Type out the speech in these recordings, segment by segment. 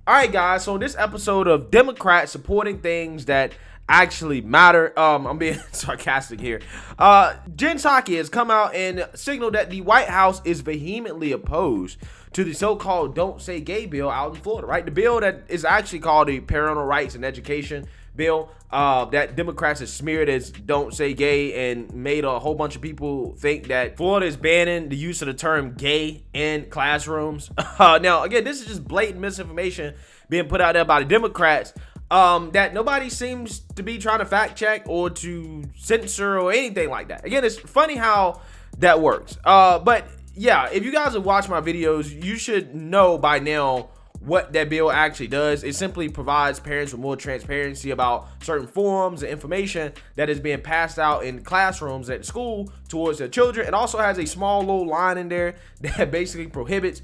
All right, guys. So in this episode of Democrats supporting things that actually matter, I'm being sarcastic here. Jen Psaki has come out and signaled that the White House is vehemently opposed to the so-called "Don't Say Gay" bill out in Florida. Right, the bill that is actually called the Parental Rights and Education bill that Democrats have smeared as "Don't Say Gay" and made a whole bunch of people think that Florida is banning the use of the term "gay" in classrooms. Now, again, this is just blatant misinformation being put out there by the Democrats that nobody seems to be trying to fact check or to censor or anything like that. Again, it's funny how that works. But yeah, if you guys have watched my videos, you should know by now what that bill actually does. It simply provides parents with more transparency about certain forms and information that is being passed out in classrooms at school towards their children. It also has a small little line in there that basically prohibits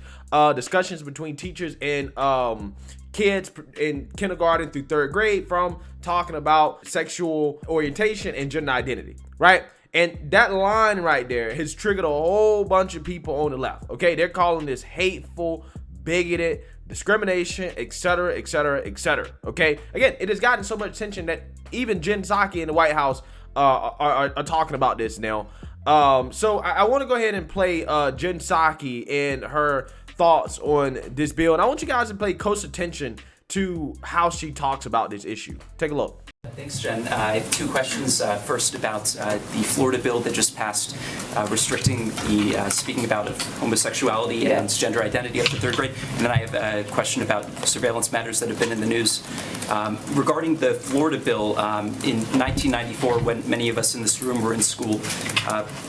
discussions between teachers and kids in kindergarten through third grade from talking about sexual orientation and gender identity, right? And that line right there has triggered a whole bunch of people on the left. Okay, they're calling this hateful, bigoted, discrimination, etc., etc., etc. Okay, again, it has gotten so much attention that even Jen Psaki in the White House are talking about this now. So I want to go ahead and play Jen Psaki and her thoughts on this bill, and I want you guys to pay close attention to how she talks about this issue. Take a look. Thanks, Jen. I have two questions. First, about the Florida bill that just passed, restricting the speaking about of homosexuality and gender identity up to third grade. And then I have a question about surveillance matters that have been in the news. Regarding the Florida bill, in 1994, when many of us in this room were in school,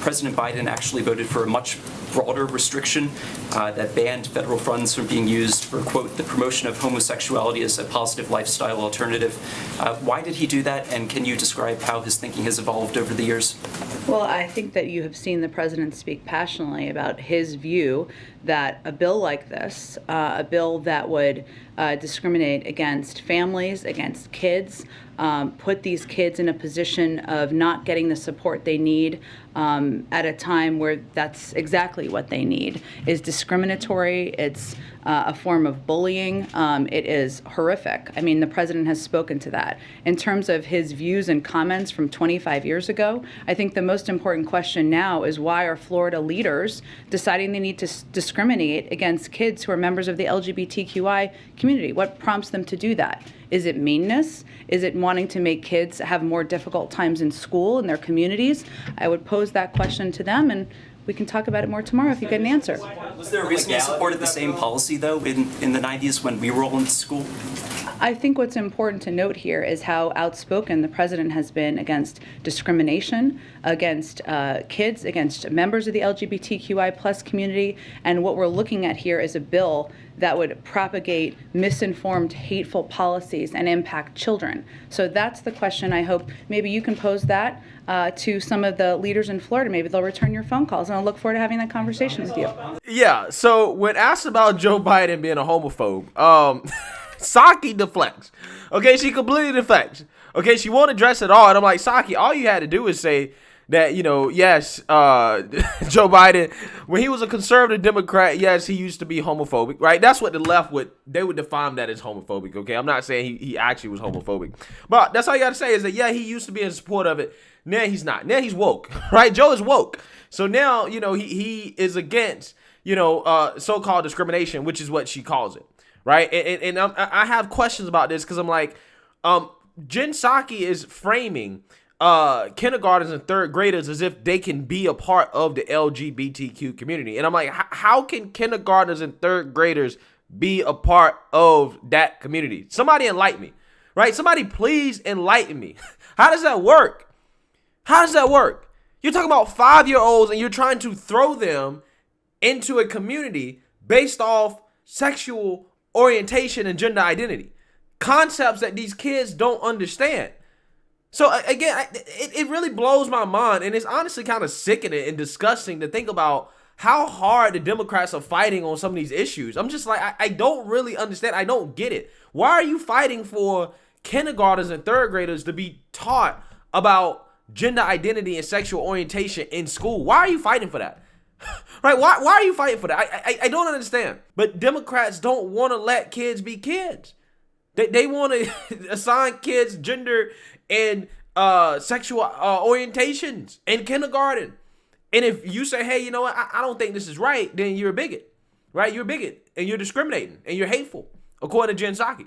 President Biden actually voted for a much broader restriction that banned federal funds from being used for, quote, the promotion of homosexuality as a positive lifestyle alternative. Why did he do that, and can you describe how his thinking has evolved over the years? Well, I think that you have seen the president speak passionately about his view that a bill like this, a bill that would discriminate against families, against kids, put these kids in a position of not getting the support they need at a time where that's exactly what they need, is discriminatory. It's a form of bullying. It is horrific. I mean, the president has spoken to that. In terms of his views and comments from 25 years ago, I think the most important question now is, why are Florida leaders deciding they need to discriminate against kids who are members of the LGBTQI community? What prompts them to do that? Is it meanness? Is it wanting to make kids have more difficult times in school, in their communities? I would pose that question to them, and we can talk about it more tomorrow if you get an answer. Was there a reason you supported the same policy, though, in the 90s when we were all in school? I think what's important to note here is how outspoken the president has been against discrimination, against kids, against members of the LGBTQI plus community, and what we're looking at here is a bill that would propagate misinformed, hateful policies and impact children. So that's the question. I hope maybe you can pose that to some of the leaders in Florida. Maybe they'll return your phone calls, and I'll look forward to having that conversation with you. Yeah, so when asked about Joe Biden being a homophobe, Psaki deflects. Okay, she completely deflects. Okay, she won't address it all. And I'm like, Psaki, all you had to do is say that, yes, Joe Biden, when he was a conservative Democrat, yes, he used to be homophobic, right? That's what the left would define that as homophobic, okay? I'm not saying he actually was homophobic. But that's all you got to say is that, yeah, he used to be in support of it. Now he's not. Now he's woke, right? Joe is woke. So now, he is against, so-called discrimination, which is what she calls it, right? And I have questions about this because I'm like, Jen Psaki is framing kindergartners and third graders as if they can be a part of the LGBTQ community. And I'm like, how can kindergartners and third graders be a part of that community? Somebody enlighten me, right? Somebody please enlighten me. How does that work? How does that work? You're talking about 5-year-olds and you're trying to throw them into a community based off sexual orientation and gender identity. Concepts that these kids don't understand. So again, it really blows my mind, and it's honestly kind of sickening and disgusting to think about how hard the Democrats are fighting on some of these issues. I'm just like, I don't really understand. I don't get it. Why are you fighting for kindergartners and third graders to be taught about gender identity and sexual orientation in school? Why are you fighting for that? Right? Why are you fighting for that? I don't understand. But Democrats don't want to let kids be kids. They want to assign kids gender and sexual orientations in kindergarten. And if you say, hey, you know what, I don't think this is right, then you're a bigot, right? You're a bigot and you're discriminating and you're hateful, according to Jen Psaki,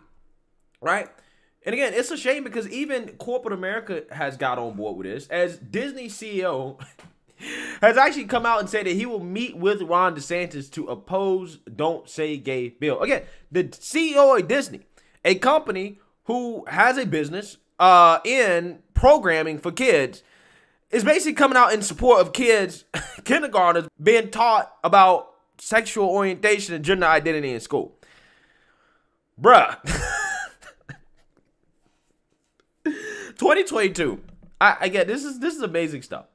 right? And again, it's a shame because even corporate America has got on board with this, as Disney CEO has actually come out and said that he will meet with Ron DeSantis to oppose Don't Say Gay bill. Again, the CEO of Disney, a company who has a business in programming for kids, is basically coming out in support of kids, kindergartners, being taught about sexual orientation and gender identity in school. Bruh. 2022. I get this is amazing stuff.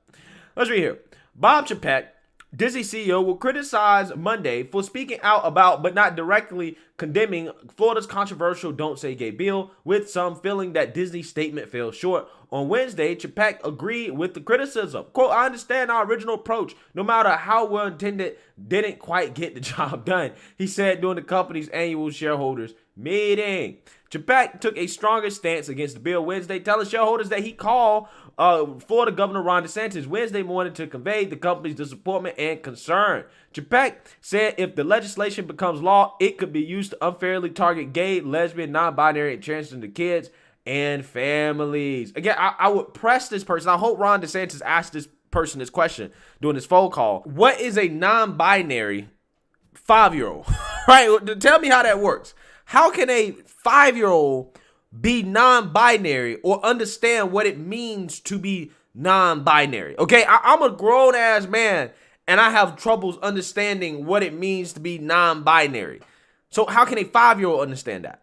Let's read here. Bob Chapek, Disney CEO, will criticize Monday for speaking out about but not directly condemning Florida's controversial Don't Say Gay bill, with some feeling that Disney's statement fell short. On Wednesday, Chapek agreed with the criticism. Quote, I understand our original approach, no matter how well intended, didn't quite get the job done, he said during the company's annual shareholders meeting. Chapek took a stronger stance against the bill Wednesday, telling shareholders that he called Florida Governor Ron DeSantis Wednesday morning to convey the company's disappointment and concern. Chapek said if the legislation becomes law, it could be used to unfairly target gay, lesbian, non-binary, and transgender kids and families. Again, I would press this person. I hope Ron DeSantis asked this person this question during this phone call. What is a non-binary 5-year-old? Right? Tell me how that works. How can a 5-year-old be non-binary or understand what it means to be non-binary? Okay, I'm a grown-ass man, and I have troubles understanding what it means to be non-binary. So how can a 5-year-old understand that?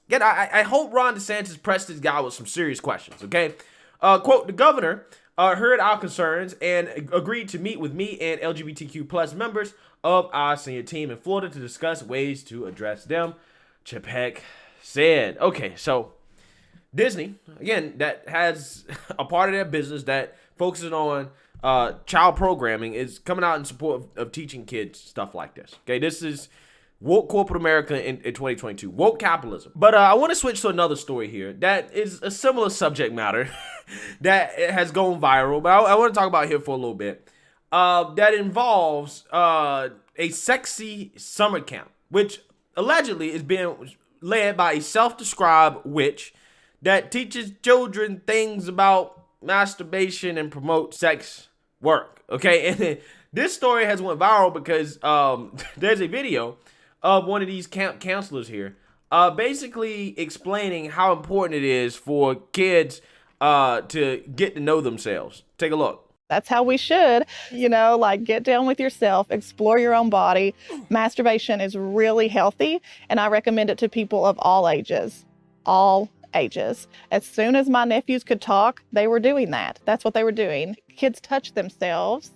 Again, I hope Ron DeSantis pressed this guy with some serious questions, okay? Quote, the governor heard our concerns and agreed to meet with me and LGBTQ plus members of our senior team in Florida to discuss ways to address them, Chapek said. Okay, so Disney, again, that has a part of their business that focuses on child programming, is coming out in support of teaching kids stuff like this. Okay, this is woke corporate America in 2022, woke capitalism. But I want to switch to another story here that is a similar subject matter that has gone viral, but I want to talk about here for a little bit. That involves a sexy summer camp, which allegedly is being led by a self-described witch that teaches children things about masturbation and promote sex work. Okay, and this story has went viral because there's a video of one of these camp counselors here basically explaining how important it is for kids to get to know themselves. Take a look. That's how we should, like get down with yourself, explore your own body. Masturbation is really healthy, and I recommend it to people of all ages. All ages. As soon as my nephews could talk, they were doing that. That's what they were doing. Kids touch themselves.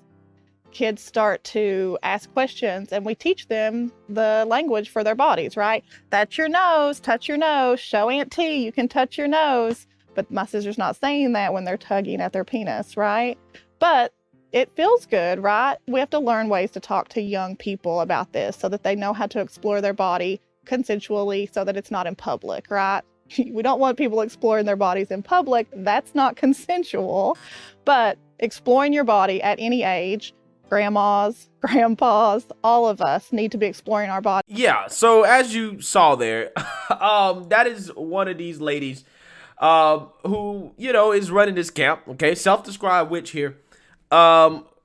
Kids start to ask questions, and we teach them the language for their bodies, right? That's your nose, touch your nose, show Aunt T you can touch your nose. But my sister's not saying that when they're tugging at their penis, right? But it feels good, right? We have to learn ways to talk to young people about this so that they know how to explore their body consensually so that it's not in public, right? We don't want people exploring their bodies in public. That's not consensual. But exploring your body at any age, grandmas, grandpas, all of us need to be exploring our body. Yeah, so as you saw there, that is one of these ladies who, is running this camp, okay? Self-described witch here.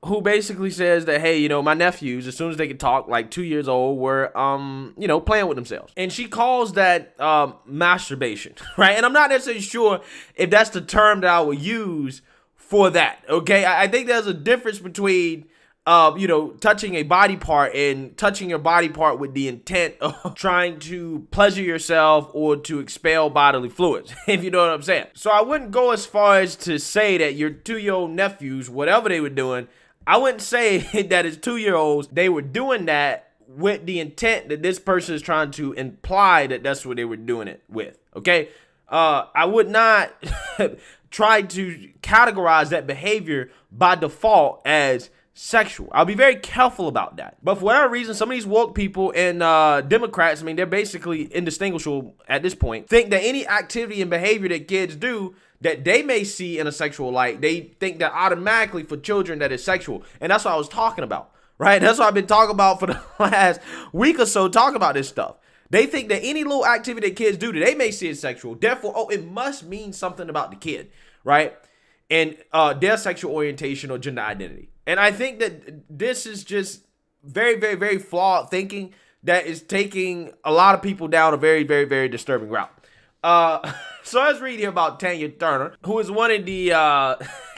Who basically says that, hey, my nephews, as soon as they could talk, like 2 years old, were, playing with themselves. And she calls that masturbation, right? And I'm not necessarily sure if that's the term that I would use for that, okay? I think there's a difference between, touching a body part and touching your body part with the intent of trying to pleasure yourself or to expel bodily fluids, if you know what I'm saying. So I wouldn't go as far as to say that your 2-year-old nephews, whatever they were doing, I wouldn't say that as 2-year-olds, they were doing that with the intent that this person is trying to imply that that's what they were doing it with, okay? I would not try to categorize that behavior by default as sexual. I'll be very careful about that. But for whatever reason, some of these woke people and Democrats, I mean, they're basically indistinguishable at this point, think that any activity and behavior that kids do that they may see in a sexual light, they think that automatically for children that is sexual. And that's what I was talking about, right? That's what I've been talking about for the last week or so, talking about this stuff. They think that any little activity that kids do that they may see as sexual, therefore, oh, it must mean something about the kid, right? And their sexual orientation or gender identity. And I think that this is just very, very, very flawed thinking that is taking a lot of people down a very, very, very disturbing route. So let's read here about Tanya Turner, who is one of the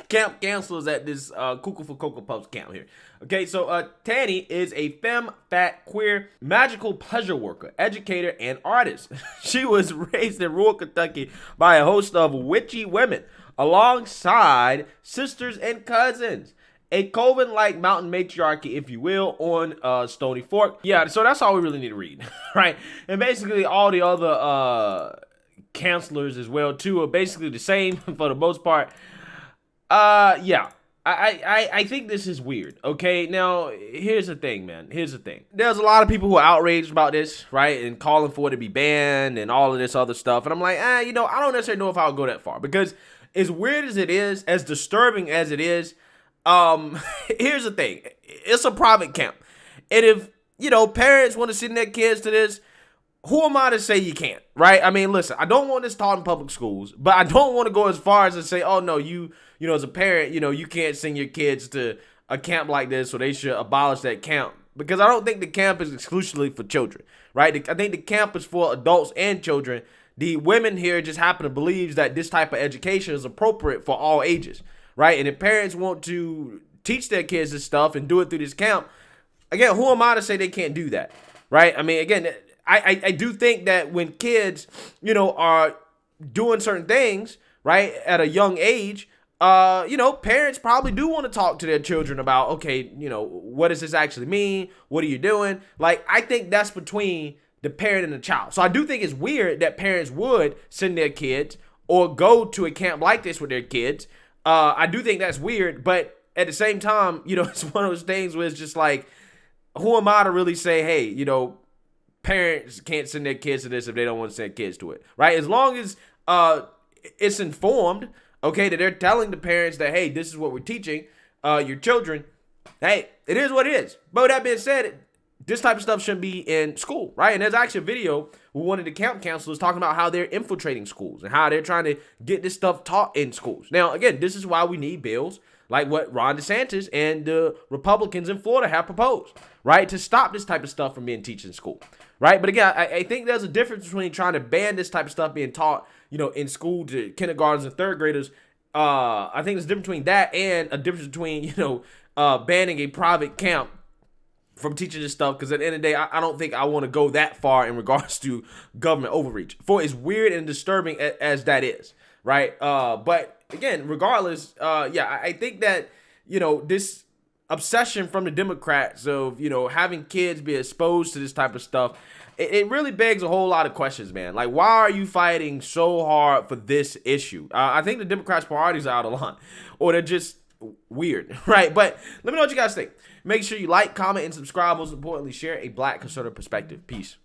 camp counselors at this Cuckoo for Cocoa Puffs camp here. Okay, so Tanny is a femme, fat, queer, magical pleasure worker, educator, and artist. She was raised in rural Kentucky by a host of witchy women, alongside sisters and cousins. A coven-like mountain matriarchy, if you will, on Stony Fork. Yeah, so that's all we really need to read, right? And basically all the other counselors as well, too, are basically the same for the most part. Yeah. I think this is weird, okay? Now, here's the thing, man. Here's the thing. There's a lot of people who are outraged about this, right? And calling for it to be banned and all of this other stuff. And I'm like, I don't necessarily know if I'll go that far. Because as weird as it is, as disturbing as it is, here's the thing. It's a private camp. And if, parents want to send their kids to this, who am I to say you can't, right? I mean, listen, I don't want this taught in public schools, but I don't want to go as far as to say, oh, no, you as a parent, you can't send your kids to a camp like this, so they should abolish that camp. Because I don't think the camp is exclusively for children, right? I think the camp is for adults and children. The women here just happen to believe that this type of education is appropriate for all ages, right? And if parents want to teach their kids this stuff and do it through this camp, again, who am I to say they can't do that, right? I mean, again, I do think that when kids, are doing certain things, right, at a young age, parents probably do want to talk to their children about, okay, what does this actually mean? What are you doing? Like, I think that's between the parent and the child. So I do think it's weird that parents would send their kids or go to a camp like this with their kids. I do think that's weird, but at the same time, it's one of those things where it's just like, who am I to really say, hey, parents can't send their kids to this if they don't want to send kids to it, right? As long as it's informed, okay, that they're telling the parents that, hey, this is what we're teaching your children, hey, it is what it is. But with that being said, this type of stuff shouldn't be in school, right? And there's actually a video with one of the camp counselors talking about how they're infiltrating schools and how they're trying to get this stuff taught in schools. Now, again, this is why we need bills like what Ron DeSantis and the Republicans in Florida have proposed, right? To stop this type of stuff from being taught in school, right? But again, I think there's a difference between trying to ban this type of stuff being taught, in school to kindergartens and third graders. I think there's a difference between that and a difference between, banning a private camp from teaching this stuff, because at the end of the day, I don't think I want to go that far in regards to government overreach, for as weird and disturbing as that is, right? But again, regardless, I think that, this obsession from the Democrats of, having kids be exposed to this type of stuff, it really begs a whole lot of questions, man. Like, why are you fighting so hard for this issue? I think the Democrats' priorities are out of line, or they're just weird, right? But let me know what you guys think. Make sure you like, comment, and subscribe. Most importantly, share a Black conservative perspective. Peace.